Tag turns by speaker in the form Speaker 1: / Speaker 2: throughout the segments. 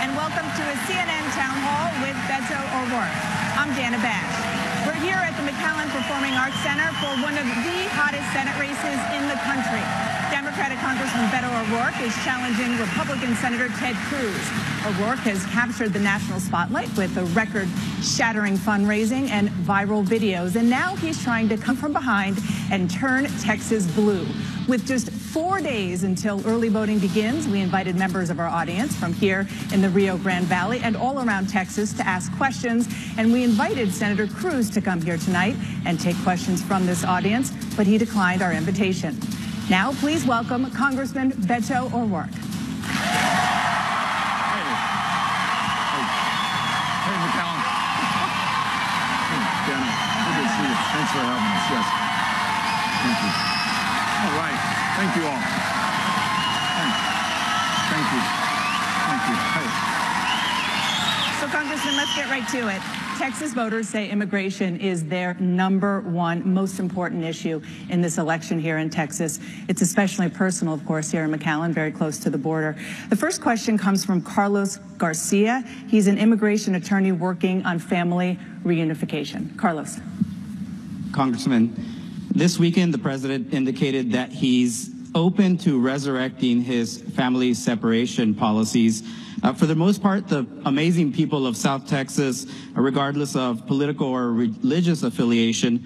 Speaker 1: and welcome to a CNN Town Hall with Beto O'Rourke. I'm Dana Bash. We're here at the McAllen Performing Arts Center for one of the hottest Senate races in the country. Democratic Congressman Beto O'Rourke is challenging Republican Senator Ted Cruz. O'Rourke has captured the national spotlight with a record-shattering fundraising and viral videos, and now he's trying to come from behind and turn Texas blue. With just 4 days until early voting begins, we invited members of our audience from here in the Rio Grande Valley and all around Texas to ask questions, and we invited Senator Cruz to come here tonight and take questions from this audience, but he declined our invitation. Now, please welcome Congressman Beto O'Rourke.
Speaker 2: Hey, McAllen. Dana, good to see you. Thanks for having us. Yes. Thank you. All right. Thank you all. Thank you. Thank you. Hey.
Speaker 1: So, Congressman, let's get right to it. Texas voters say immigration is their #1 most important issue in this election here in Texas. It's especially personal, of course, here in McAllen, very close to the border. The first question comes from Carlos Garcia. He's an immigration attorney working on family reunification. Carlos.
Speaker 3: Congressman, this weekend the president indicated that he's open to resurrecting his family separation policies. For the most part, the amazing people of South Texas, regardless of political or religious affiliation,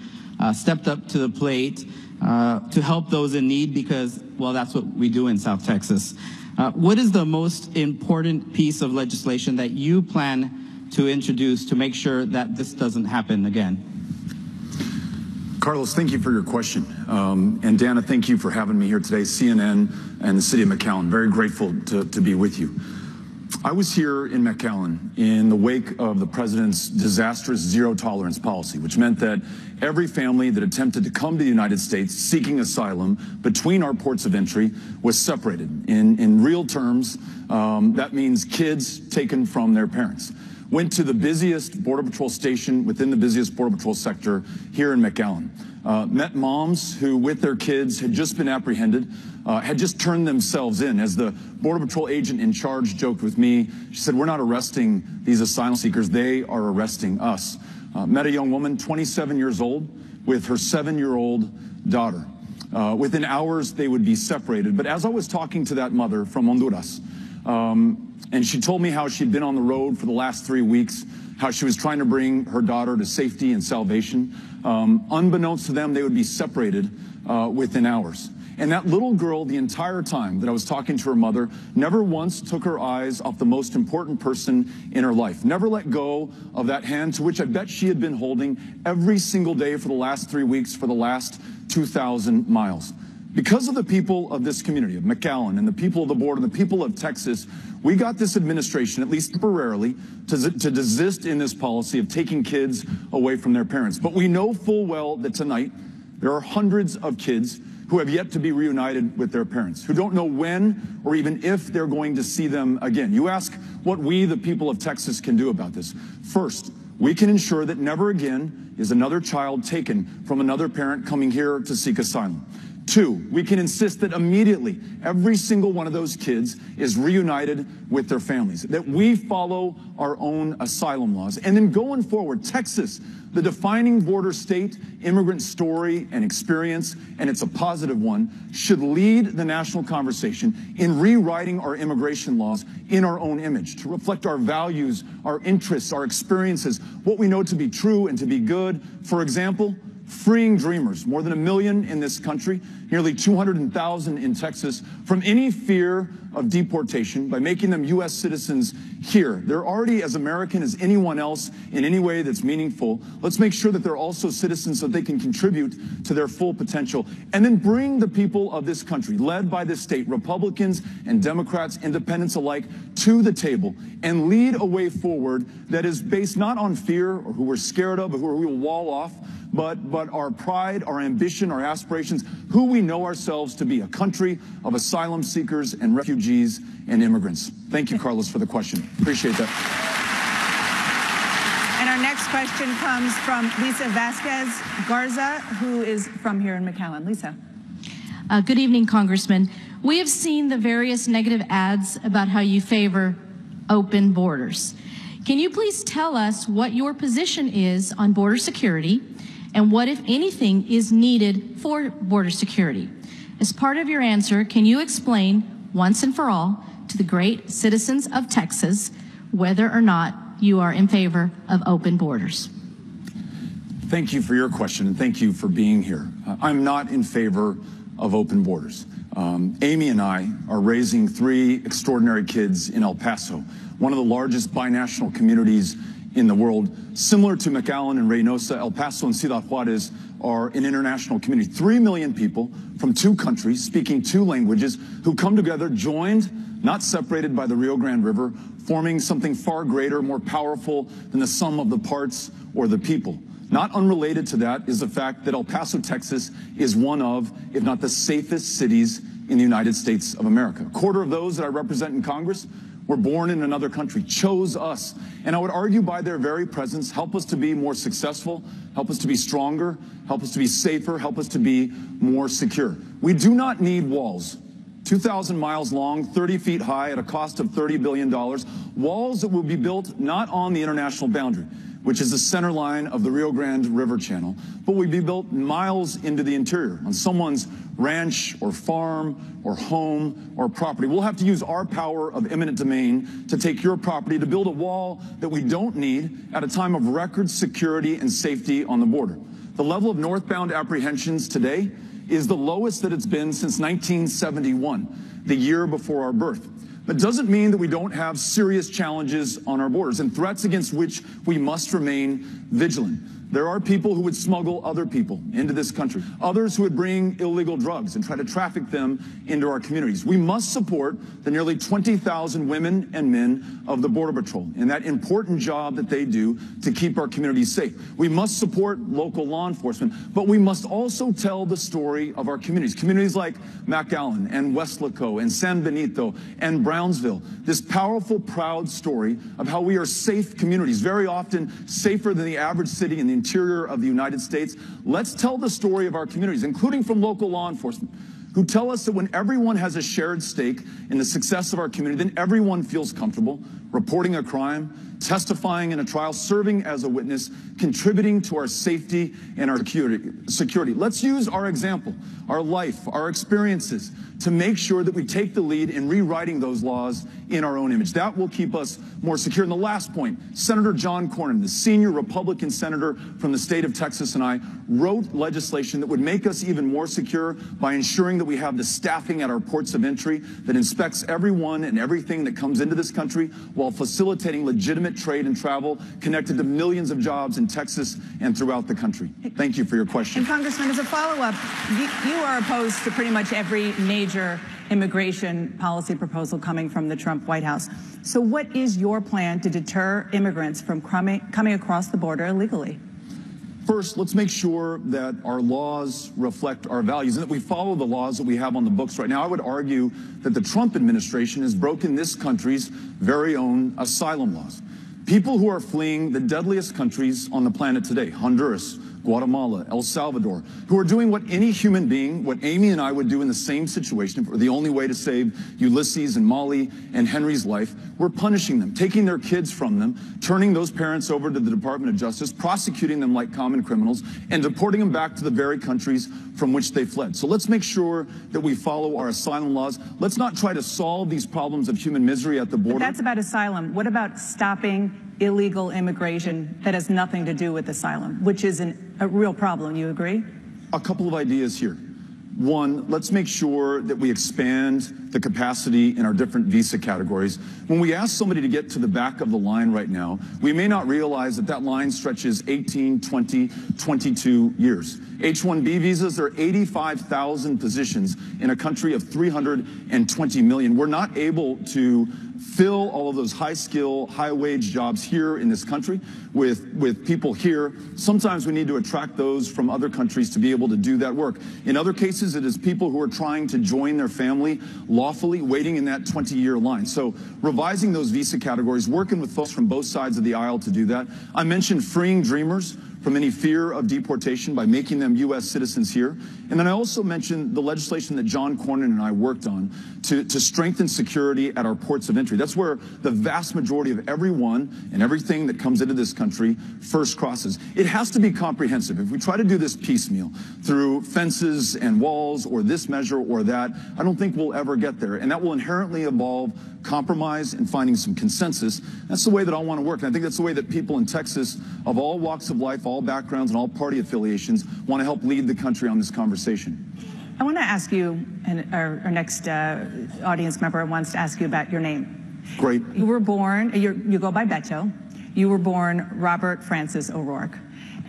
Speaker 3: stepped up to the plate to help those in need because, well, that's what we do in South Texas. What is the most important piece of legislation that you plan to introduce to make sure that this doesn't happen again?
Speaker 2: Carlos, thank you for your question. And Dana, thank you for having me here today, CNN and the city of McAllen. Very grateful to be with you. I was here in McAllen in the wake of the president's disastrous zero-tolerance policy, which meant that every family that attempted to come to the United States seeking asylum between our ports of entry was separated. In real terms, that means kids taken from their parents. Went to the busiest Border Patrol station within the busiest Border Patrol sector here in McAllen. Met moms who, with their kids, had just been apprehended, had just turned themselves in. As the Border Patrol agent in charge joked with me, she said, "We're not arresting these asylum seekers, they are arresting us." Met a young woman, 27 years old, with her 7-year-old daughter. Within hours, they would be separated. But as I was talking to that mother from Honduras, and she told me how she'd been on the road for the last 3 weeks, how she was trying to bring her daughter to safety and salvation. Unbeknownst to them, they would be separated within hours. And that little girl, the entire time that I was talking to her mother, never once took her eyes off the most important person in her life. Never let go of that hand to which I bet she had been holding every single day for the last 3 weeks, for the last 2,000 miles. Because of the people of this community, of McAllen, and the people of the border, and the people of Texas, we got this administration, at least temporarily, to desist in this policy of taking kids away from their parents. But we know full well that tonight there are hundreds of kids who have yet to be reunited with their parents, who don't know when or even if they're going to see them again. You ask what we, the people of Texas, can do about this. First, we can ensure that never again is another child taken from another parent coming here to seek asylum. 2, we can insist that immediately every single one of those kids is reunited with their families, that we follow our own asylum laws. And then going forward, Texas, the defining border state, immigrant story and experience, and it's a positive one, should lead the national conversation in rewriting our immigration laws in our own image, to reflect our values, our interests, our experiences, what we know to be true and to be good. For example, freeing dreamers, more than 1 million in this country, nearly 200,000 in Texas, from any fear of deportation by making them U.S. citizens here. They're already as American as anyone else in any way that's meaningful. Let's make sure that they're also citizens so that they can contribute to their full potential. And then bring the people of this country, led by this state, Republicans and Democrats, independents alike, to the table and lead a way forward that is based not on fear or who we're scared of or who we will wall off, but our pride, our ambition, our aspirations, who we know ourselves to be, a country of asylum seekers and refugees and immigrants. Thank you, Carlos, for the question. Appreciate that.
Speaker 1: And our next question comes from Lisa Vasquez Garza, who is from here in McAllen. Lisa.
Speaker 4: Good evening, Congressman. We have seen the various negative ads about how you favor open borders. Can you please tell us what your position is on border security and what, if anything, is needed for border security? As part of your answer, can you explain once and for all to the great citizens of Texas whether or not you are in favor of open borders?
Speaker 2: Thank you for your question, and thank you for being here. I'm not in favor of open borders. Amy and I are raising 3 extraordinary kids in El Paso, one of the largest binational communities in the world. Similar to McAllen and Reynosa, El Paso and Ciudad Juarez are an international community. 3 million people from 2 countries speaking 2 languages who come together, joined, not separated by the Rio Grande River, forming something far greater, more powerful than the sum of the parts or the people. Not unrelated to that is the fact that El Paso, Texas is one of, if not the safest cities in the United States of America. A quarter of those that I represent in Congress were born in another country, chose us. And I would argue by their very presence, help us to be more successful, help us to be stronger, help us to be safer, help us to be more secure. We do not need walls. 2,000 miles long, 30 feet high at a cost of $30 billion. Walls that will be built not on the international boundary, which is the center line of the Rio Grande River channel, but will be built miles into the interior on someone's ranch or farm or home or property. We'll have to use our power of eminent domain to take your property to build a wall that we don't need at a time of record security and safety on the border. The level of northbound apprehensions today is the lowest that it's been since 1971, the year before our birth. That doesn't mean that we don't have serious challenges on our borders and threats against which we must remain vigilant. There are people who would smuggle other people into this country, others who would bring illegal drugs and try to traffic them into our communities. We must support the nearly 20,000 women and men of the Border Patrol in that important job that they do to keep our communities safe. We must support local law enforcement, but we must also tell the story of our communities. Communities like McAllen and Weslaco and San Benito and Brownsville. This powerful, proud story of how we are safe communities, very often safer than the average city in the interior of the United States. Let's tell the story of our communities, including from local law enforcement, who tell us that when everyone has a shared stake in the success of our community, then everyone feels comfortable reporting a crime, testifying in a trial, serving as a witness, contributing to our safety and our security. Let's use our example, our life, our experiences to make sure that we take the lead in rewriting those laws in our own image. That will keep us more secure. And the last point, Senator John Cornyn, the senior Republican senator from the state of Texas, and I wrote legislation that would make us even more secure by ensuring that we have the staffing at our ports of entry that inspects everyone and everything that comes into this country while facilitating legitimate trade and travel connected to millions of jobs in Texas and throughout the country. Thank you for your question.
Speaker 1: And Congressman, as a follow-up, you are opposed to pretty much every major immigration policy proposal coming from the Trump White House. So what is your plan to deter immigrants from coming across the border illegally?
Speaker 2: First, let's make sure that our laws reflect our values and that we follow the laws that we have on the books right now. I would argue that the Trump administration has broken this country's very own asylum laws. People who are fleeing the deadliest countries on the planet today, Honduras, Guatemala, El Salvador, who are doing what any human being, what Amy and I would do in the same situation, for the only way to save Ulysses and Molly and Henry's life, we're punishing them, taking their kids from them, turning those parents over to the Department of Justice, prosecuting them like common criminals, and deporting them back to the very countries from which they fled. So let's make sure that we follow our asylum laws. Let's not try to solve these problems of human misery at the border.
Speaker 1: But that's about asylum. What about stopping illegal immigration that has nothing to do with asylum, which is a real problem? You agree?
Speaker 2: A couple of ideas here. One, let's make sure that we expand the capacity in our different visa categories. When we ask somebody to get to the back of the line right now, we may not realize that that line stretches 18, 20, 22 years. H-1B visas, there are 85,000 positions in a country of 320 million. We're not able to fill all of those high-skill, high-wage jobs here in this country with people here. Sometimes we need to attract those from other countries to be able to do that work. In other cases, it is people who are trying to join their family lawfully, waiting in that 20-year line. So revising those visa categories, working with folks from both sides of the aisle to do that. I mentioned freeing dreamers from any fear of deportation by making them U.S. citizens here. And then I also mentioned the legislation that John Cornyn and I worked on to strengthen security at our ports of entry. That's where the vast majority of everyone and everything that comes into this country first crosses. It has to be comprehensive. If we try to do this piecemeal through fences and walls or this measure or that, I don't think we'll ever get there. And that will inherently involve compromise and finding some consensus. That's the way that I want to work. And I think that's the way that people in Texas of all walks of life, all backgrounds, and all party affiliations want to help lead the country on this conversation.
Speaker 1: I want to ask you, and our next audience member wants to ask you about your name.
Speaker 2: Great.
Speaker 1: You were born, you go by Beto. You were born Robert Francis O'Rourke.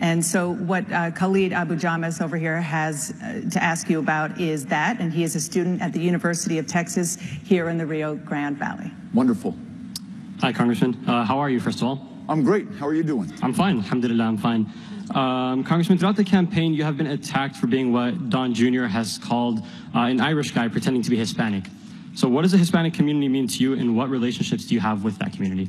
Speaker 1: And so what Khalid Abu Jamas over here has to ask you about is that, and he is a student at the University of Texas here in the Rio Grande Valley.
Speaker 2: Wonderful.
Speaker 5: Hi, Congressman. How are you, first of all?
Speaker 2: I'm great. How are you doing?
Speaker 5: I'm fine. Alhamdulillah, I'm fine. Congressman, throughout the campaign, you have been attacked for being what Don Jr. has called an Irish guy pretending to be Hispanic. So what does the Hispanic community mean to you, and what relationships do you have with that community?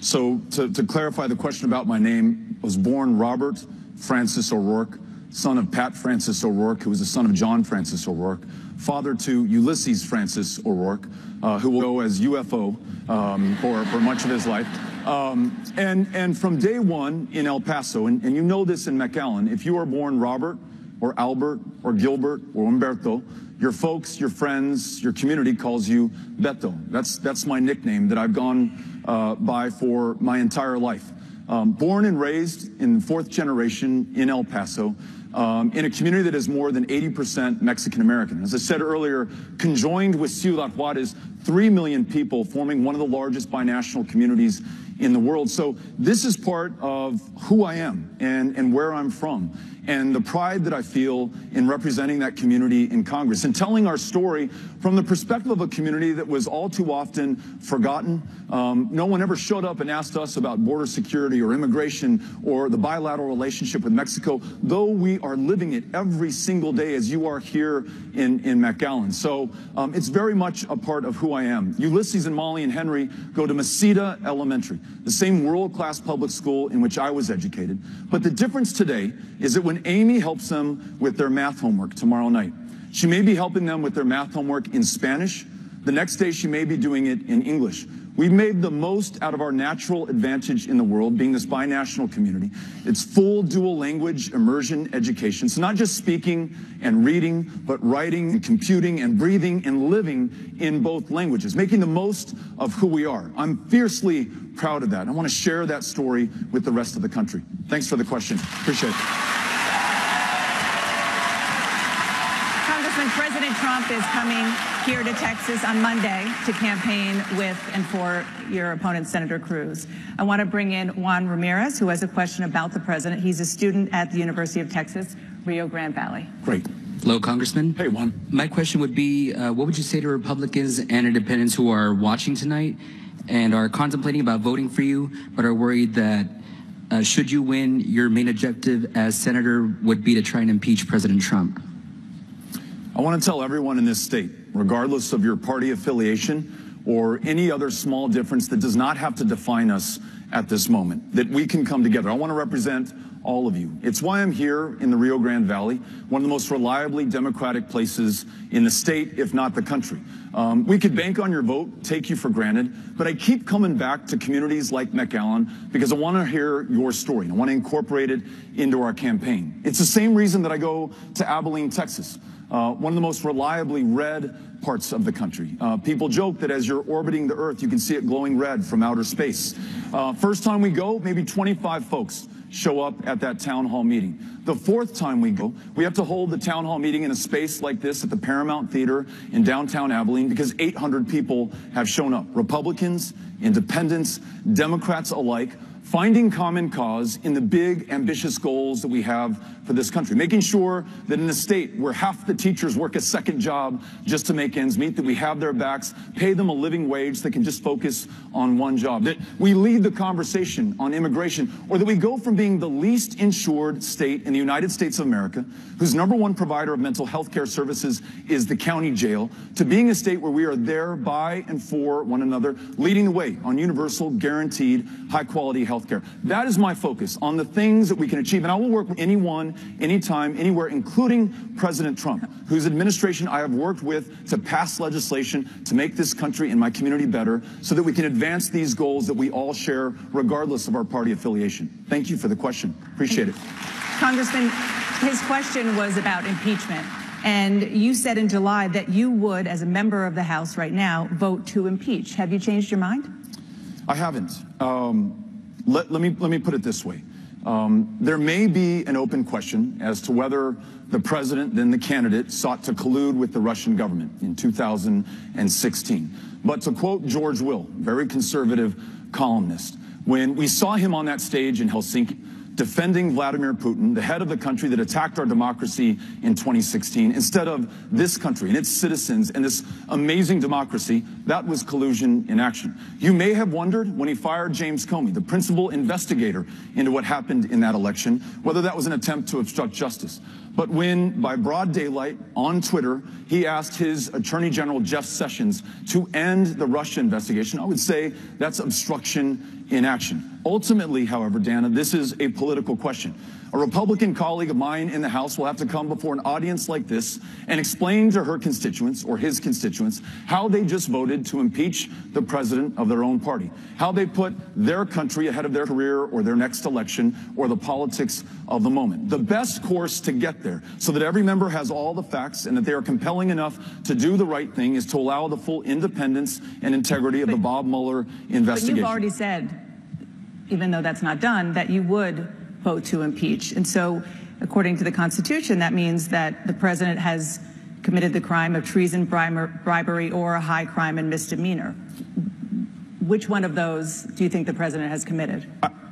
Speaker 2: So to clarify the question about my name, I was born Robert Francis O'Rourke, son of Pat Francis O'Rourke, who was the son of John Francis O'Rourke, father to Ulysses Francis O'Rourke, who will go as UFO for much of his life. And from day one in El Paso, and you know this in McAllen, if you are born Robert or Albert or Gilbert or Humberto, your folks, your friends, your community calls you Beto. That's my nickname that I've gone by for my entire life. Born and raised in the fourth generation in El Paso, in a community that is more than 80% Mexican American. As I said earlier, conjoined with Ciudad Juarez, 3 million people forming one of the largest binational communities in the world. So this is part of who I am and where I'm from, and the pride that I feel in representing that community in Congress and telling our story from the perspective of a community that was all too often forgotten. No one ever showed up and asked us about border security or immigration or the bilateral relationship with Mexico, though we are living it every single day as you are here in McAllen. So it's very much a part of who I am. Ulysses and Molly and Henry go to Mesita Elementary, the same world-class public school in which I was educated. But the difference today is that when Amy helps them with their math homework tomorrow night, she may be helping them with their math homework in Spanish. The next day, she may be doing it in English. We've made the most out of our natural advantage in the world, being this binational community. It's full dual language immersion education. So not just speaking and reading, but writing and computing and breathing and living in both languages, making the most of who we are. I'm fiercely proud of that. I want to share that story with the rest of the country. Thanks for the question. Appreciate it.
Speaker 1: Congressman, President Trump is coming here to Texas on Monday to campaign with and for your opponent, Senator Cruz. I want to bring in Juan Ramirez, who has a question about the president. He's a student at the University of Texas, Rio Grande Valley.
Speaker 2: Great.
Speaker 6: Hello, Congressman.
Speaker 2: Hey, Juan.
Speaker 6: My question would be, what would you say to Republicans and independents who are watching tonight and are contemplating about voting for you, but are worried that should you win, your main objective as senator would be to try and impeach President Trump?
Speaker 2: I want to tell everyone in this state, regardless of your party affiliation or any other small difference that does not have to define us at this moment, that we can come together. I want to represent all of you. It's why I'm here in the Rio Grande Valley, one of the most reliably Democratic places in the state, if not the country. We could bank on your vote, take you for granted, but I keep coming back to communities like McAllen because I want to hear your story, and I want to incorporate it into our campaign. It's the same reason that I go to Abilene, Texas, one of the most reliably red parts of the country. People joke that as you're orbiting the Earth, you can see it glowing red from outer space. First time we go, maybe 25 folks show up at that town hall meeting. The fourth time we go, we have to hold the town hall meeting in a space like this at the Paramount Theater in downtown Abilene because 800 people have shown up. Republicans, independents, Democrats alike, finding common cause in the big, ambitious goals that we have for this country, making sure that in a state where half the teachers work a second job just to make ends meet, that we have their backs, pay them a living wage so they can just focus on one job, that we lead the conversation on immigration, or that we go from being the least insured state in the United States of America, whose #1 provider of mental health care services is the county jail, to being a state where we are there by and for one another, leading the way on universal, guaranteed, high-quality health health care. That is my focus, on the things that we can achieve. And I will work with anyone, anytime, anywhere, including President Trump, whose administration I have worked with to pass legislation to make this country and my community better so that we can advance these goals that we all share regardless of our party affiliation. Thank you for the question. Appreciate it.
Speaker 1: Congressman, his question was about impeachment. And you said in July that you would, as a member of the House right now, vote to impeach. Have you changed your mind?
Speaker 2: I haven't. Let me put it this way. There may be an open question as to whether the president, then the candidate, sought to collude with the Russian government in 2016. But to quote George Will, very conservative columnist, when we saw him on that stage in Helsinki, defending Vladimir Putin, the head of the country that attacked our democracy in 2016, instead of this country and its citizens and this amazing democracy, that was collusion in action. You may have wondered when he fired James Comey, the principal investigator into what happened in that election, whether that was an attempt to obstruct justice. But when, by broad daylight, on Twitter, he asked his Attorney General Jeff Sessions to end the Russia investigation, I would say that's obstruction in action. Ultimately, however, Dana, this is a political question. A Republican colleague of mine in the House will have to come before an audience like this and explain to her constituents, or his constituents, how they just voted to impeach the president of their own party, how they put their country ahead of their career or their next election or the politics of the moment. The best course to get there, so that every member has all the facts and that they are compelling enough to do the right thing, is to allow the full independence and integrity of the Bob Mueller investigation.
Speaker 1: But you've already said, even though that's not done, that you would vote to impeach. And so, according to the Constitution, that means that the president has committed the crime of treason, bribery, or a high crime and misdemeanor. Which one of those do you think the president has committed?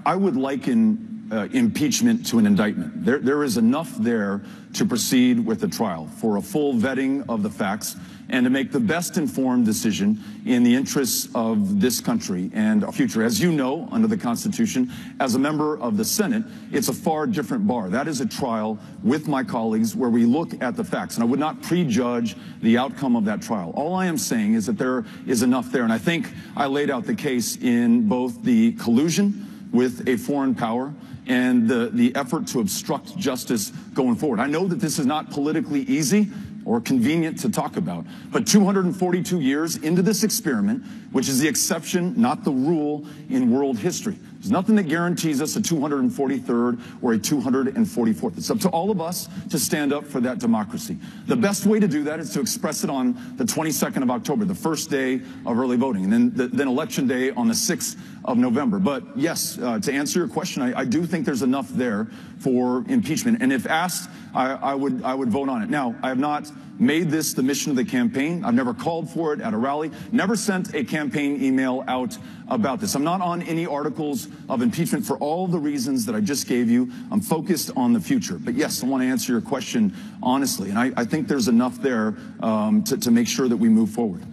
Speaker 2: I would liken impeachment to an indictment. There is enough there to proceed with the trial for a full vetting of the facts and to make the best informed decision in the interests of this country and our future. As you know, under the Constitution, as a member of the Senate, it's a far different bar. That is a trial with my colleagues where we look at the facts, and I would not prejudge the outcome of that trial. All I am saying is that there is enough there, and I think I laid out the case in both the collusion with a foreign power and the effort to obstruct justice going forward. I know that this is not politically easy or convenient to talk about, but 242 years into this experiment, which is the exception, not the rule, in world history. There's nothing that guarantees us a 243rd or a 244th. It's up to all of us to stand up for that democracy. The best way to do that is to express it on the 22nd of October, the first day of early voting, and then Election Day on the 6th of November. But yes, to answer your question, I do think there's enough there for impeachment. And if asked, I would vote on it. Now, I have not made this the mission of the campaign. I've never called for it at a rally, never sent a campaign email out about this. I'm not on any articles of impeachment for all the reasons that I just gave you. I'm focused on the future. But yes, I want to answer your question honestly. And I think there's enough there to make sure that we move forward.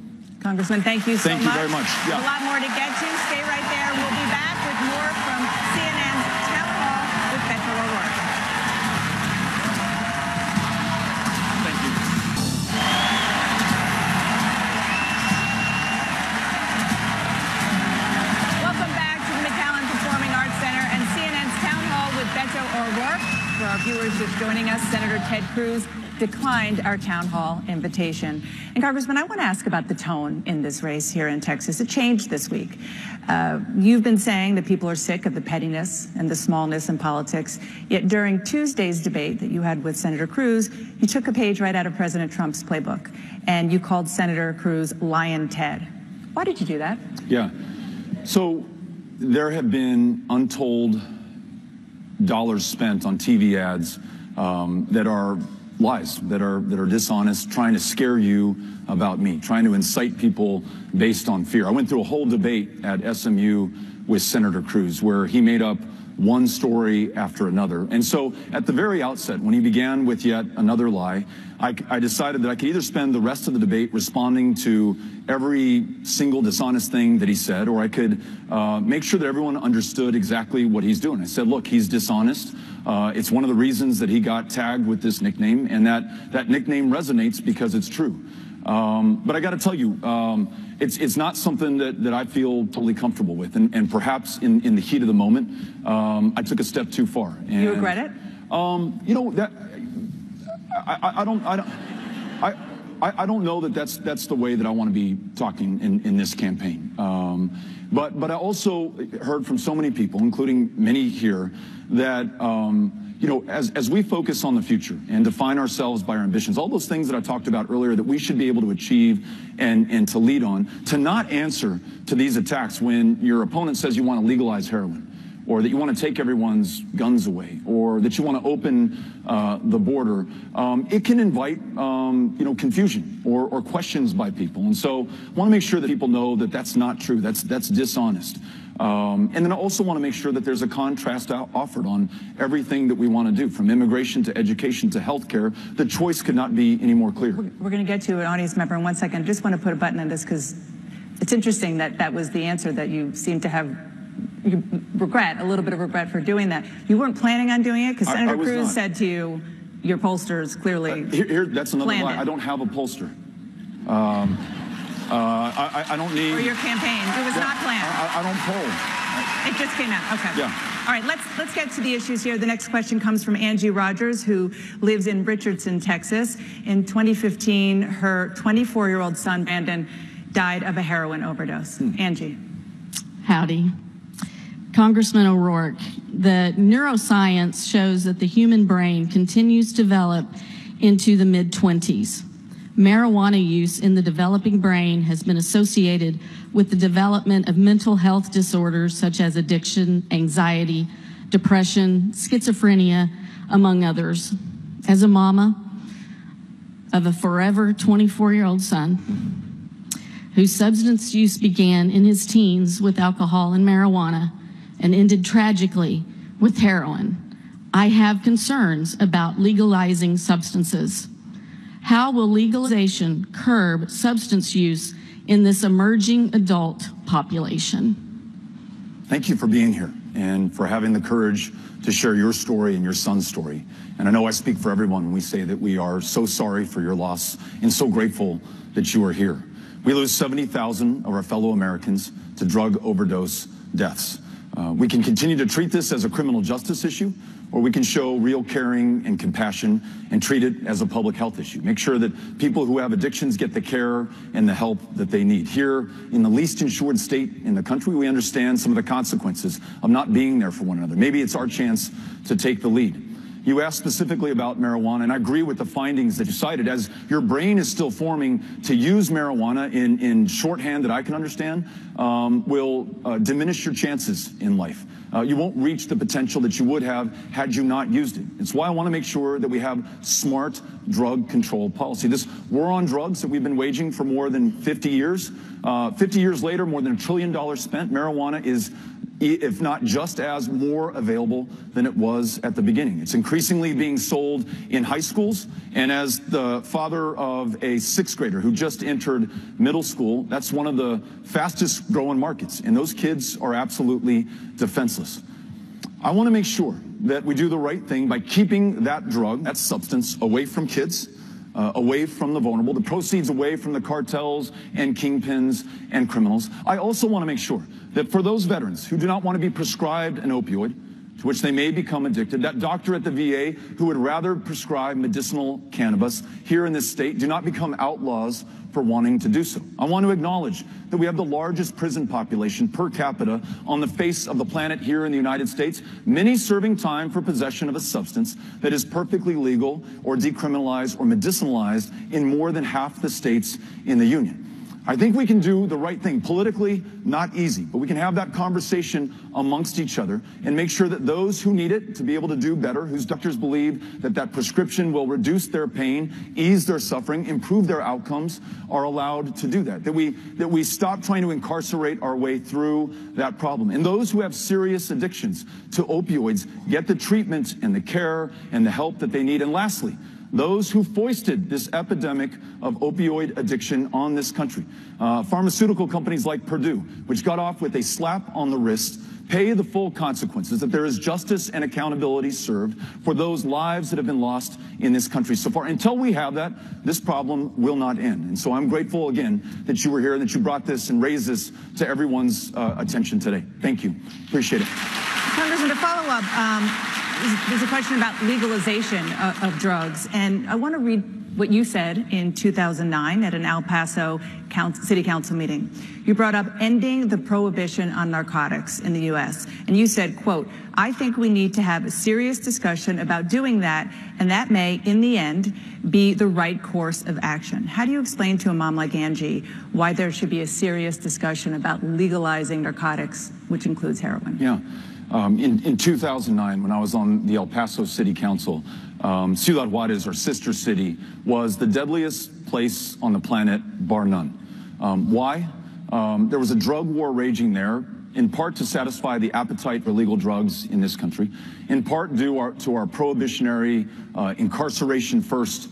Speaker 1: Congressman, thank you so much.
Speaker 2: Thank you very much.
Speaker 1: A
Speaker 2: Yeah.
Speaker 1: lot more to get to. Stay right there. We'll be back with more from CNN's Town Hall with Beto O'Rourke.
Speaker 2: Thank you.
Speaker 1: Welcome back to the McAllen Performing Arts Center and CNN's Town Hall with Beto O'Rourke. For our viewers just joining us, Senator Ted Cruz declined our town hall invitation. And Congressman, I want to ask about the tone in this race here in Texas. It changed this week. You've been saying that people are sick of the pettiness and the smallness in politics. Yet during Tuesday's debate that you had with Senator Cruz, you took a page right out of President Trump's playbook, and you called Senator Cruz Lion Ted. Why did you do that?
Speaker 2: Yeah. So there have been untold dollars spent on TV ads that are lies, that are dishonest, trying to scare you about me, trying to incite people based on fear. I went through a whole debate at SMU with Senator Cruz where he made up one story after another. And so at the very outset, when he began with yet another lie, I decided that I could either spend the rest of the debate responding to every single dishonest thing that he said, or I could make sure that everyone understood exactly what he's doing. I said, look, he's dishonest. It's one of the reasons that he got tagged with this nickname, and that nickname resonates because it's true. But I got to tell you, It's not something that I feel totally comfortable with, and perhaps in the heat of the moment, I took a step too far. And,
Speaker 1: you regret it?
Speaker 2: You know, that I don't know that that's the way that I want to be talking in this campaign. But I also heard from so many people, including many here, that you know, as we focus on the future and define ourselves by our ambitions, all those things that I talked about earlier that we should be able to achieve and to lead on, to not answer to these attacks when your opponent says you want to legalize heroin, or that you want to take everyone's guns away, or that you want to open the border, it can invite you know, confusion or questions by people. And so I want to make sure that people know that that's not true. That's dishonest. And then I also want to make sure that there's a contrast offered on everything that we want to do, from immigration to education to healthcare. The choice could not be any more clear.
Speaker 1: We're going to get to an audience member in 1 second. I just want to put a button on this because it's interesting that that was the answer that you seem to have. You regret, a little bit of regret for doing that. You weren't planning on doing it because Senator Cruz said to you, your pollsters clearly
Speaker 2: that's another lie. I don't have a pollster. I don't need.
Speaker 1: For your campaign, it was not planned.
Speaker 2: I don't poll.
Speaker 1: It just came out. Okay.
Speaker 2: Yeah.
Speaker 1: All right. Let's get to the issues here. The next question comes from Angie Rogers, who lives in Richardson, Texas. In 2015, her 24-year-old son Brandon died of a heroin overdose. Angie.
Speaker 4: Howdy. Congressman O'Rourke, the neuroscience shows that the human brain continues to develop into the mid-20s. Marijuana use in the developing brain has been associated with the development of mental health disorders such as addiction, anxiety, depression, schizophrenia, among others. As a mama of a forever 24-year-old son whose substance use began in his teens with alcohol and marijuana and ended tragically with heroin, I have concerns about legalizing substances. How will legalization curb substance use in this emerging adult population?
Speaker 2: Thank you for being here and for having the courage to share your story and your son's story. And I know I speak for everyone when we say that we are so sorry for your loss and so grateful that you are here. We lose 70,000 of our fellow Americans to drug overdose deaths. We can continue to treat this as a criminal justice issue, or we can show real caring and compassion and treat it as a public health issue. Make sure that people who have addictions get the care and the help that they need. Here, in the least insured state in the country, we understand some of the consequences of not being there for one another. Maybe it's our chance to take the lead. You asked specifically about marijuana, and I agree with the findings that you cited. As your brain is still forming, to use marijuana in shorthand that I can understand will diminish your chances in life. You won't reach the potential that you would have had you not used it. It's why I want to make sure that we have smart drug control policy. This war on drugs that we've been waging for more than 50 years, 50 years later, more than $1 trillion spent. Marijuana is, if not just as, more available than it was at the beginning. It's increasingly being sold in high schools, and as the father of a 6th grader who just entered middle school, that's one of the fastest growing markets, and those kids are absolutely defenseless. I want to make sure that we do the right thing by keeping that drug, that substance, away from kids, away from the vulnerable, the proceeds away from the cartels and kingpins and criminals. I also want to make sure that for those veterans who do not want to be prescribed an opioid, to which they may become addicted, that doctor at the VA who would rather prescribe medicinal cannabis here in this state do not become outlaws for wanting to do so. I want to acknowledge that we have the largest prison population per capita on the face of the planet here in the United States, many serving time for possession of a substance that is perfectly legal or decriminalized or medicinalized in more than half the states in the Union. I think we can do the right thing. Politically, not easy, but we can have that conversation amongst each other and make sure that those who need it to be able to do better, whose doctors believe that that prescription will reduce their pain, ease their suffering, improve their outcomes, are allowed to do that. That we stop trying to incarcerate our way through that problem. And those who have serious addictions to opioids get the treatment and the care and the help that they need. And lastly, those who foisted this epidemic of opioid addiction on this country. Pharmaceutical companies like Purdue, which got off with a slap on the wrist pay the full consequences, that there is justice and accountability served for those lives that have been lost in this country so far. Until we have that, this problem will not end. And so I'm grateful again that you were here and that you brought this and raised this to everyone's attention today. Thank you. Appreciate it.
Speaker 1: Congressman, to follow up, there's a question about legalization of drugs. And I want to read what you said in 2009 at an El Paso City Council meeting. You brought up ending the prohibition on narcotics in the U.S. And you said, quote, "I think we need to have a serious discussion about doing that, and that may, in the end, be the right course of action." How do you explain to a mom like Angie why there should be a serious discussion about legalizing narcotics, which includes heroin?
Speaker 2: Yeah. In 2009, when I was on the El Paso City Council, Ciudad Juarez, our sister city, was the deadliest place on the planet, bar none. Why? There was a drug war raging there, in part to satisfy the appetite for illegal drugs in this country, in part due to our prohibitionary, incarceration-first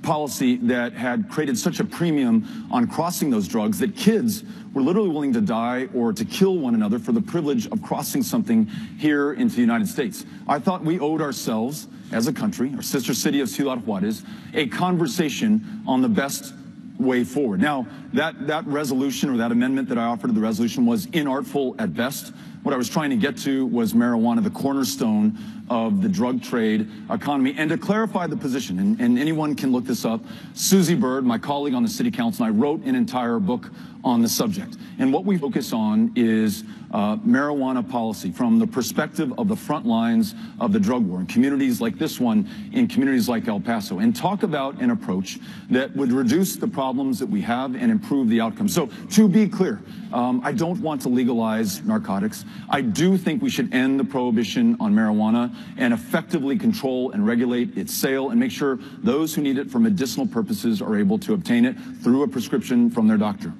Speaker 2: policy that had created such a premium on crossing those drugs that kids were literally willing to die or to kill one another for the privilege of crossing something here into the United States. I thought we owed ourselves, as a country, our sister city of Ciudad Juarez, a conversation on the best way forward. Now, that resolution or that amendment that I offered to the resolution was inartful at best. What I was trying to get to was marijuana, the cornerstone of the drug trade economy. And to clarify the position, and anyone can look this up, Susie Bird, my colleague on the city council, and I wrote an entire book on the subject. And what we focus on is marijuana policy from the perspective of the front lines of the drug war in communities like this one, in communities like El Paso, and talk about an approach that would reduce the problems that we have and improve the outcomes. So to be clear, I don't want to legalize narcotics. I do think we should end the prohibition on marijuana and effectively control and regulate its sale and make sure those who need it for medicinal purposes are able to obtain it through a prescription from their doctor.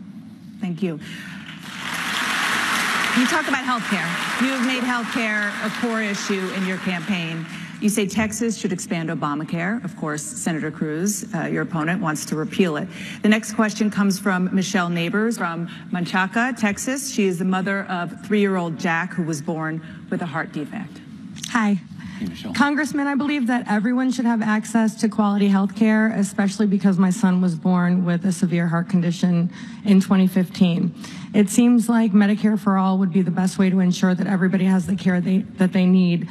Speaker 1: Thank you. You talk about health care. You have made health care a core issue in your campaign. You say Texas should expand Obamacare. Of course, Senator Cruz, your opponent, wants to repeal it. The next question comes from Michelle Neighbors from Menchaca, Texas. She is the mother of 3-year-old Jack, who was born with a heart defect.
Speaker 7: Hi. Congressman, I believe that everyone should have access to quality health care, especially because my son was born with a severe heart condition in 2015. It seems like Medicare for all would be the best way to ensure that everybody has the care that they need.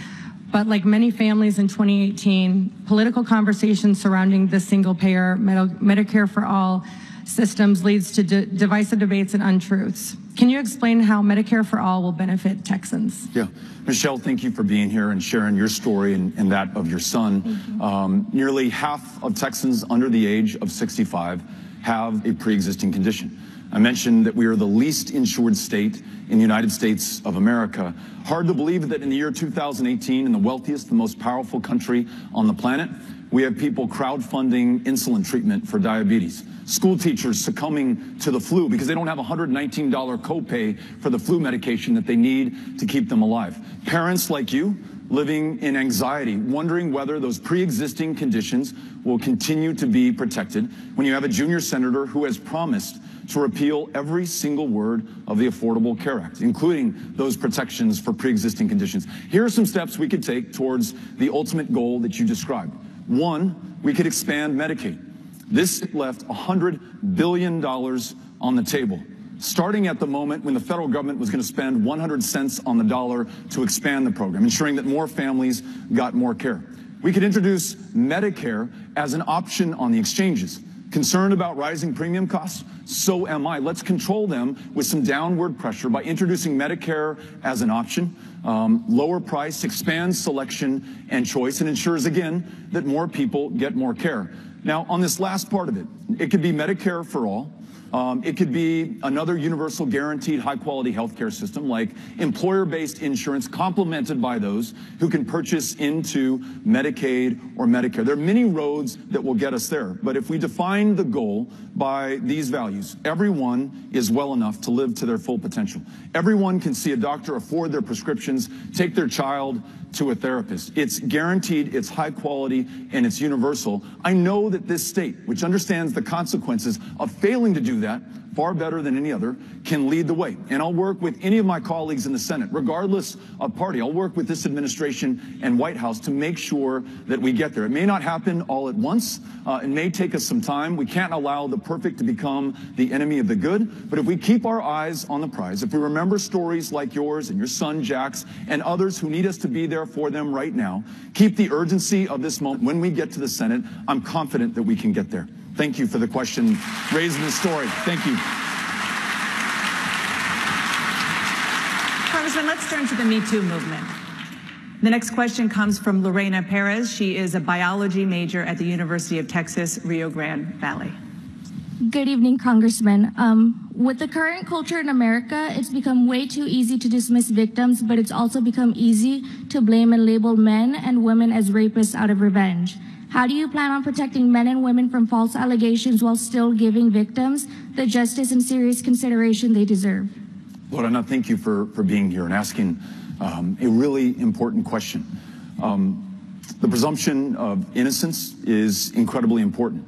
Speaker 7: But like many families in 2018, political conversations surrounding the single-payer Medicare for all systems leads to divisive debates and untruths. Can you explain how Medicare for all will benefit Texans?
Speaker 2: Yeah. Michelle, thank you for being here and sharing your story and that of your son. Nearly half of Texans under the age of 65 have a pre-existing condition. I mentioned that we are the least insured state in the United States of America. Hard to believe that in the year 2018, in the wealthiest, the most powerful country on the planet, we have people crowdfunding insulin treatment for diabetes. School teachers succumbing to the flu because they don't have a $119 copay for the flu medication that they need to keep them alive. Parents like you living in anxiety, wondering whether those pre-existing conditions will continue to be protected when you have a junior senator who has promised to repeal every single word of the Affordable Care Act, including those protections for pre-existing conditions. Here are some steps we could take towards the ultimate goal that you described. One, we could expand Medicaid. This left $100 billion on the table, starting at the moment when the federal government was going to spend 100 cents on the dollar to expand the program, ensuring that more families got more care. We could introduce Medicare as an option on the exchanges. Concerned about rising premium costs? So am I. Let's control them with some downward pressure by introducing Medicare as an option. Lower price, expands selection and choice, and ensures, again, that more people get more care. Now, on this last part of it, it could be Medicare for all. It could be another universal guaranteed high-quality health care system like employer-based insurance complemented by those who can purchase into Medicaid or Medicare. There are many roads that will get us there, but if we define the goal by these values, everyone is well enough to live to their full potential. Everyone can see a doctor, afford their prescriptions, take their child to a therapist. It's guaranteed, it's high quality, and it's universal. I know that this state, which understands the consequences of failing to do that far better than any other, can lead the way. And I'll work with any of my colleagues in the Senate, regardless of party. I'll work with this administration and White House to make sure that we get there. It may not happen all at once. It may take us some time. We can't allow the perfect to become the enemy of the good. But if we keep our eyes on the prize, if we remember stories like yours and your son Jack's and others who need us to be there for them right now, keep the urgency of this moment when we get to the Senate, I'm confident that we can get there. Thank you for the question, raising the story. Thank you.
Speaker 1: Congressman, let's turn to the Me Too movement. The next question comes from Lorena Perez. She is a biology major at the University of Texas, Rio Grande Valley.
Speaker 8: Good evening, Congressman. With the current culture in America, it's become way too easy to dismiss victims, but it's also become easy to blame and label men and women as rapists out of revenge. How do you plan on protecting men and women from false allegations while still giving victims the justice and serious consideration they deserve?
Speaker 2: Lorena, thank you for being here and asking a really important question. The presumption of innocence is incredibly important.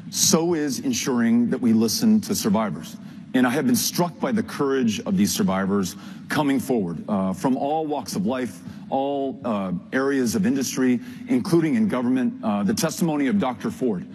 Speaker 2: So is ensuring that we listen to survivors. And I have been struck by the courage of these survivors coming forward from all walks of life, all areas of industry, including in government. The testimony of Dr. Ford,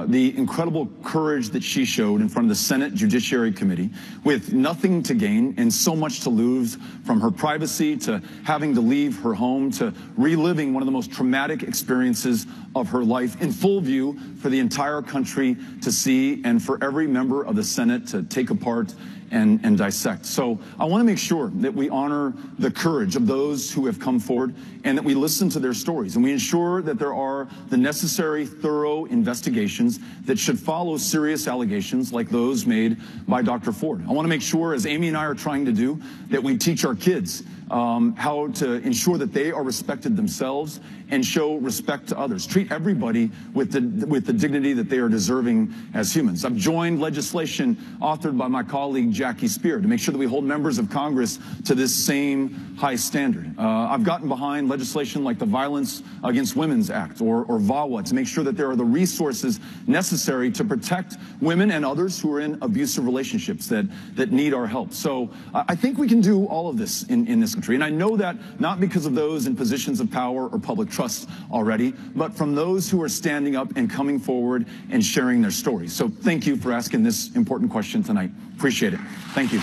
Speaker 2: the incredible courage that she showed in front of the Senate Judiciary Committee with nothing to gain and so much to lose, from her privacy to having to leave her home to reliving one of the most traumatic experiences of her life in full view for the entire country to see and for every member of the Senate to take apart and dissect. So I want to make sure that we honor the courage of those who have come forward and that we listen to their stories and we ensure that there are the necessary thorough investigations that should follow serious allegations like those made by Dr. Ford. I want to make sure, as Amy and I are trying to do, that we teach our kids how to ensure that they are respected themselves and show respect to others. Treat everybody with the dignity that they are deserving as humans. I've joined legislation authored by my colleague Jackie Spear to make sure that we hold members of Congress to this same high standard. I've gotten behind legislation like the Violence Against Women's Act or VAWA to make sure that there are the resources necessary to protect women and others who are in abusive relationships that need our help. So I think we can do all of this in this country. And I know that not because of those in positions of power or public trust already, but from those who are standing up and coming forward and sharing their stories. So thank you for asking this important question tonight. Appreciate it. Thank you.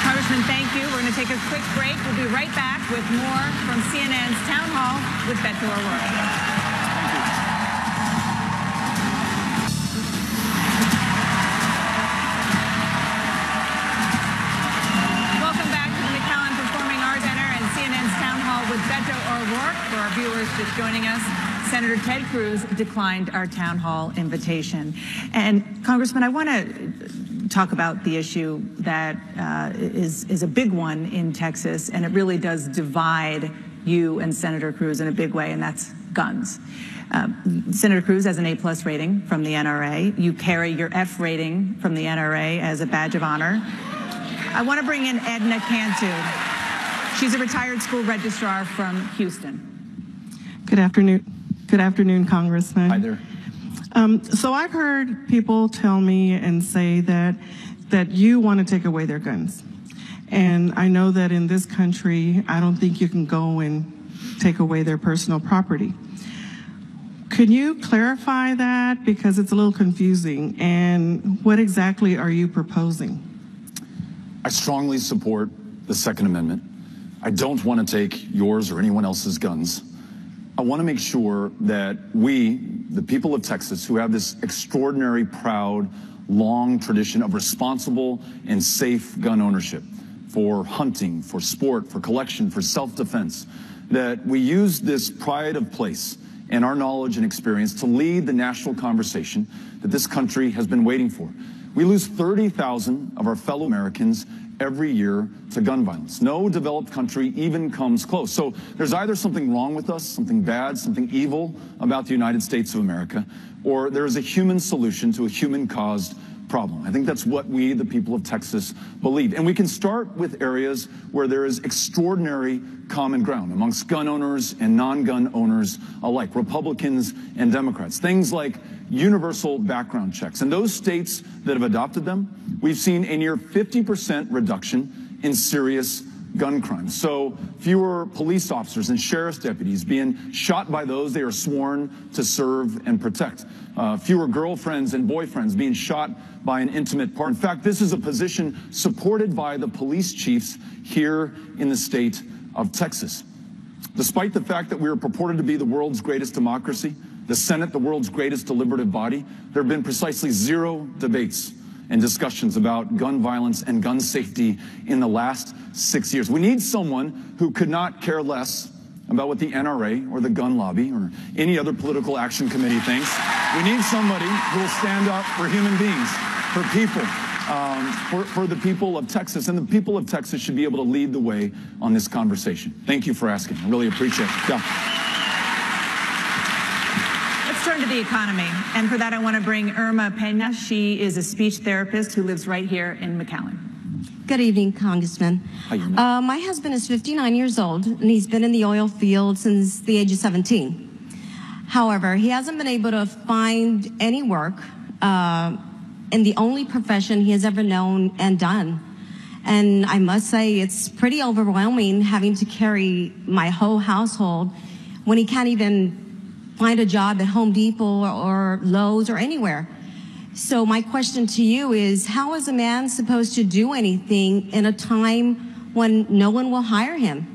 Speaker 1: Congressman, thank you. We're going to take a quick break. We'll be right back with more from CNN's Town Hall with Beto O'Rourke. Beto O'Rourke. For our viewers just joining us, Senator Ted Cruz declined our town hall invitation. And Congressman, I want to talk about the issue that is a big one in Texas, and it really does divide you and Senator Cruz in a big way, and that's guns. Senator Cruz has an A+ rating from the NRA. You carry your F rating from the NRA as a badge of honor. I want to bring in Edna Cantu. She's a retired school registrar from Houston.
Speaker 9: Good afternoon. Good afternoon, Congressman.
Speaker 2: Hi there.
Speaker 9: So I've heard people tell me and say that you want to take away their guns. And I know that in this country, I don't think you can go and take away their personal property. Could you clarify that? Because it's a little confusing. And what exactly are you proposing?
Speaker 2: I strongly support the Second Amendment. I don't want to take yours or anyone else's guns. I want to make sure that we, the people of Texas, who have this extraordinary, proud, long tradition of responsible and safe gun ownership for hunting, for sport, for collection, for self-defense, that we use this pride of place and our knowledge and experience to lead the national conversation that this country has been waiting for. We lose 30,000 of our fellow Americans every year to gun violence. No developed country even comes close. So there's either something wrong with us, something bad, something evil about the United States of America, or there is a human solution to a human-caused problem. I think that's what we, the people of Texas, believe. And we can start with areas where there is extraordinary common ground amongst gun owners and non-gun owners alike, Republicans and Democrats. Things like universal background checks. In those states that have adopted them, we've seen a near 50% reduction in serious gun crimes. So fewer police officers and sheriff's deputies being shot by those they are sworn to serve and protect. Fewer girlfriends and boyfriends being shot by an intimate partner. In fact, this is a position supported by the police chiefs here in the state of Texas. Despite the fact that we are purported to be the world's greatest democracy, the Senate, the world's greatest deliberative body, there have been precisely zero debates and discussions about gun violence and gun safety in the last 6 years. We need someone who could not care less about what the NRA or the gun lobby or any other political action committee thinks. We need somebody who will stand up for human beings, for people, for the people of Texas. And the people of Texas should be able to lead the way on this conversation. Thank you for asking. I really appreciate it. Yeah.
Speaker 1: Let's turn to the economy. And for that, I want to bring Irma Pena. She is a speech therapist who lives right here in McAllen.
Speaker 10: Good evening, Congressman.
Speaker 2: Hi,
Speaker 10: my husband is 59 years old, and he's been in the oil field since the age of 17. However, he hasn't been able to find any work in the only profession he has ever known and done. And I must say, it's pretty overwhelming having to carry my whole household when he can't even find a job at Home Depot or Lowe's or anywhere. So my question to you is, how is a man supposed to do anything in a time when no one will hire him?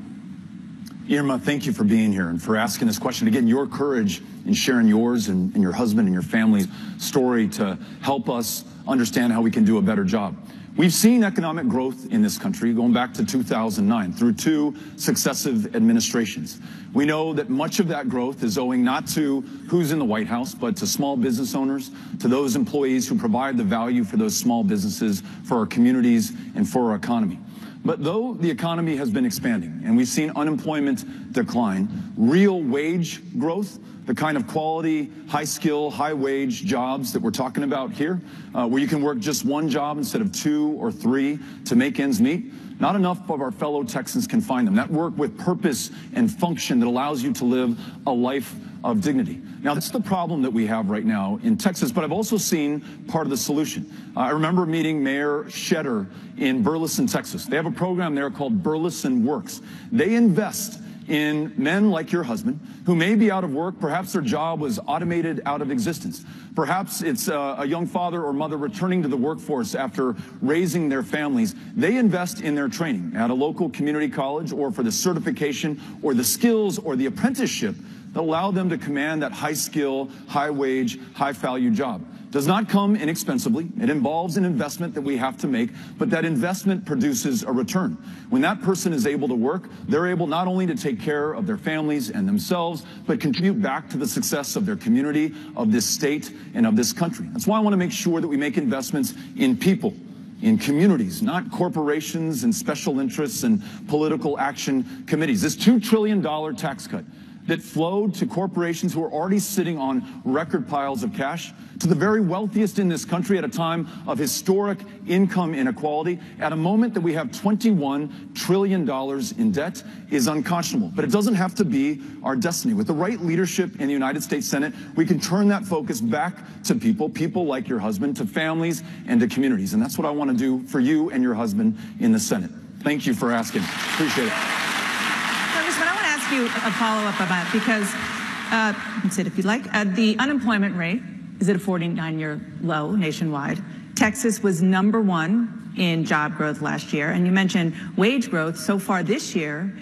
Speaker 2: Irma, thank you for being here and for asking this question. Again, your courage in sharing yours and your husband and your family's story to help us understand how we can do a better job. We've seen economic growth in this country going back to 2009 through 2 successive administrations. We know that much of that growth is owing not to who's in the White House, but to small business owners, to those employees who provide the value for those small businesses, for our communities, and for our economy. But though the economy has been expanding and we've seen unemployment decline, real wage growth, the kind of quality, high-skill, high-wage jobs that we're talking about here, where you can work just one job instead of 2 or 3 to make ends meet, not enough of our fellow Texans can find them. That work with purpose and function that allows you to live a life of dignity. Now, that's the problem that we have right now in Texas, but I've also seen part of the solution. I remember meeting Mayor Shetter in Burleson, Texas. They have a program there called Burleson Works. They invest in men like your husband who may be out of work. Perhaps their job was automated out of existence. Perhaps it's a young father or mother returning to the workforce after raising their families. They invest in their training at a local community college or for the certification or the skills or the apprenticeship that allow them to command that high skill, high wage, high value job. Does not come inexpensively. It involves an investment that we have to make, but that investment produces a return. When that person is able to work, they're able not only to take care of their families and themselves, but contribute back to the success of their community, of this state, and of this country. That's why I want to make sure that we make investments in people, in communities, not corporations and special interests and political action committees. This $2 trillion tax cut that flowed to corporations who are already sitting on record piles of cash, to the very wealthiest in this country at a time of historic income inequality, at a moment that we have $21 trillion in debt, is unconscionable. But it doesn't have to be our destiny. With the right leadership in the United States Senate, we can turn that focus back to people like your husband, to families and to communities. And that's what I want to do for you and your husband in the Senate. Thank you for asking. Appreciate it.
Speaker 1: Congressman, I want to ask you a follow-up about, because, sit if you'd like, the unemployment rate is at a 49-year low nationwide. Texas was #1 in job growth last year. And you mentioned wage growth so far this year,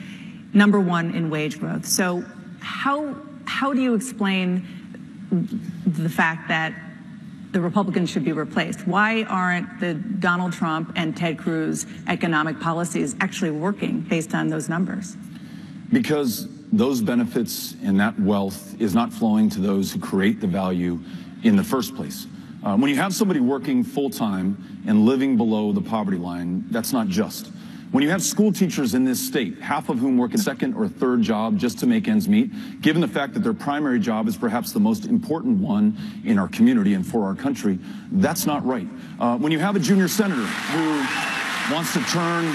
Speaker 1: #1 in wage growth. So how do you explain the fact that the Republicans should be replaced? Why aren't the Donald Trump and Ted Cruz economic policies actually working based on those numbers?
Speaker 2: Because those benefits and that wealth is not flowing to those who create the value in the first place. When you have somebody working full-time and living below the poverty line, that's not just. When you have school teachers in this state, half of whom work a second or third job just to make ends meet, given the fact that their primary job is perhaps the most important one in our community and for our country, that's not right. When you have a junior senator who wants to turn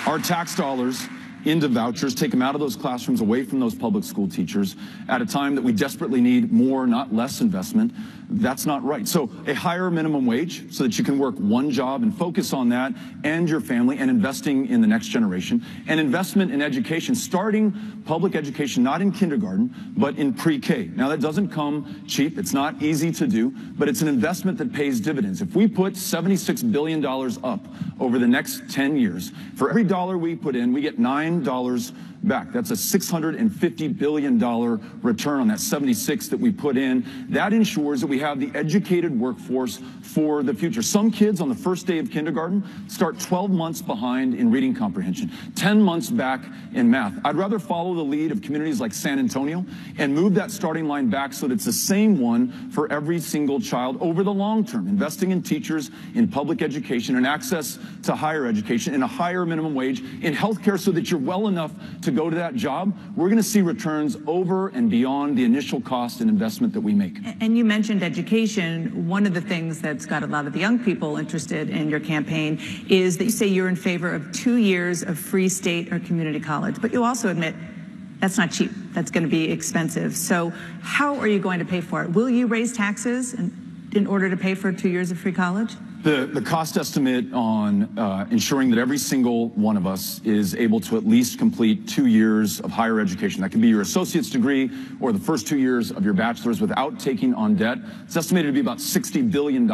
Speaker 2: our tax dollars into vouchers, take them out of those classrooms, away from those public school teachers, at a time that we desperately need more, not less investment, that's not right. So a higher minimum wage so that you can work one job and focus on that and your family, and investing in the next generation, and investment in education, starting public education, not in kindergarten, but in pre-K. Now, that doesn't come cheap. It's not easy to do, but it's an investment that pays dividends. If we put $76 billion up over the next 10 years, for every dollar we put in, we get $9 back. That's a $650 billion return on that 76 that we put in. That ensures that we have the educated workforce for the future. Some kids on the first day of kindergarten start 12 months behind in reading comprehension, 10 months back in math. I'd rather follow the lead of communities like San Antonio and move that starting line back so that it's the same one for every single child over the long term, investing in teachers, in public education, and access to higher education, in a higher minimum wage, in healthcare, so that you're well enough to go to that job. We're going to see returns over and beyond the initial cost and investment that we make.
Speaker 1: And you mentioned education. One of the things that's got a lot of the young people interested in your campaign is that you say you're in favor of 2 years of free state or community college, but you also admit that's not cheap. That's going to be expensive. So how are you going to pay for it? Will you raise taxes in order to pay for 2 years of free college?
Speaker 2: The cost estimate on ensuring that every single one of us is able to at least complete 2 years of higher education, that can be your associate's degree or the first 2 years of your bachelor's without taking on debt, it's estimated to be about $60 billion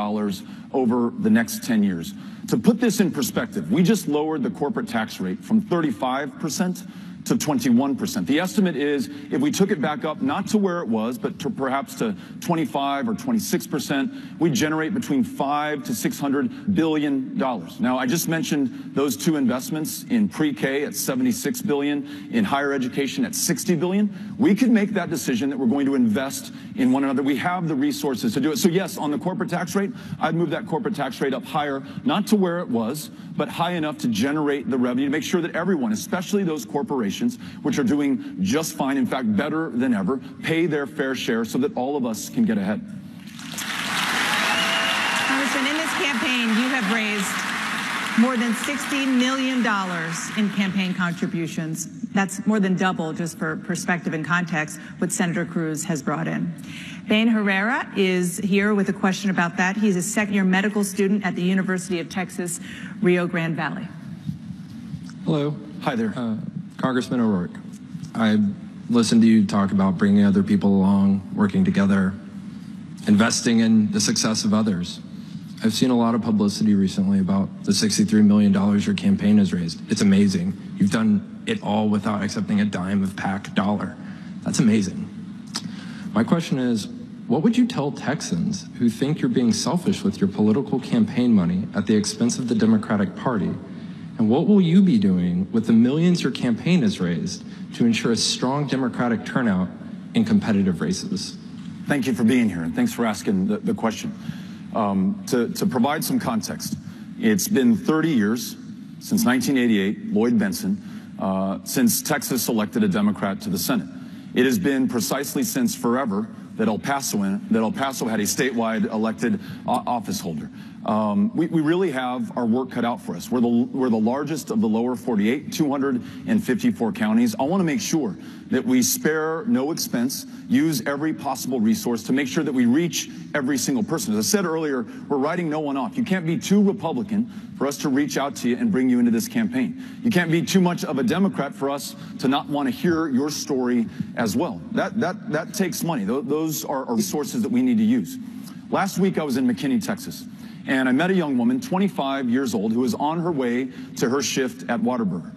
Speaker 2: over the next 10 years. To put this in perspective, we just lowered the corporate tax rate from 35% to 21%. The estimate is if we took it back up, not to where it was, but to perhaps to 25 or 26%, we generate between $500 to $600 billion. Now, I just mentioned those two investments in pre-K at $76 billion, in higher education at $60 billion. We could make that decision that we're going to invest in one another. We have the resources to do it. So yes, on the corporate tax rate, I'd move that corporate tax rate up higher, not to where it was, but high enough to generate the revenue, to make sure that everyone, especially those corporations, which are doing just fine, in fact, better than ever, pay their fair share so that all of us can get ahead.
Speaker 1: Congressman, in this campaign, you have raised more than $60 million in campaign contributions. That's more than double, just for perspective and context, what Senator Cruz has brought in. Ben Herrera is here with a question about that. He's a second-year medical student at the University of Texas, Rio Grande Valley.
Speaker 11: Hello.
Speaker 2: Hi there.
Speaker 11: Congressman O'Rourke, I listened to you talk about bringing other people along, working together, investing in the success of others. I've seen a lot of publicity recently about the $63 million your campaign has raised. It's amazing. You've done it all without accepting a dime of PAC dollar. That's amazing. My question is, what would you tell Texans who think you're being selfish with your political campaign money at the expense of the Democratic Party? And what will you be doing with the millions your campaign has raised to ensure a strong Democratic turnout in competitive races?
Speaker 2: Thank you for being here, and thanks for asking the question. To provide some context, it's been 30 years since 1988, Lloyd Bentsen, since Texas elected a Democrat to the Senate. It has been precisely since forever that El Paso had a statewide elected office holder. We really have our work cut out for us. We're the largest of the lower 48, 254 counties. I want to make sure that we spare no expense, use every possible resource to make sure that we reach every single person. As I said earlier, we're writing no one off. You can't be too Republican for us to reach out to you and bring you into this campaign. You can't be too much of a Democrat for us to not want to hear your story as well. That takes money. Those are resources that we need to use. Last week I was in McKinney, Texas, and I met a young woman, 25 years old, who was on her way to her shift at Whataburger.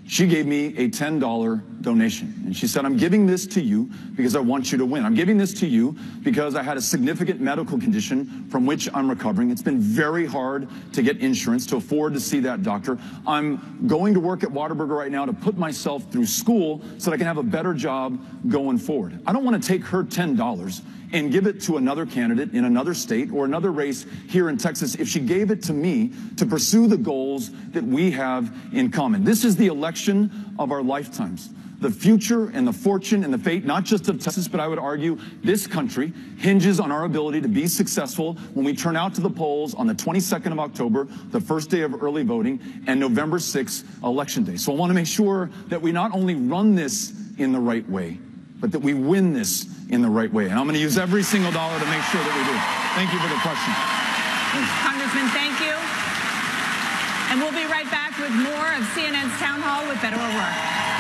Speaker 2: She gave me a $10 donation, and she said, I'm giving this to you because I want you to win. I'm giving this to you because I had a significant medical condition from which I'm recovering. It's been very hard to get insurance, to afford to see that doctor. I'm going to work at Whataburger right now to put myself through school so that I can have a better job going forward. I don't want to take her $10 and give it to another candidate in another state or another race here in Texas if she gave it to me to pursue the goals that we have in common. This is the election of our lifetimes. The future and the fortune and the fate, not just of Texas, but I would argue this country hinges on our ability to be successful when we turn out to the polls on the 22nd of October, the first day of early voting, and November 6th, Election Day. So I want to make sure that we not only run this in the right way, but that we win this in the right way. And I'm going to use every single dollar to make sure that we do. Thank you for the question.
Speaker 1: Congressman, thank you. And we'll be right back with more of CNN's Town Hall with Beto O'Rourke.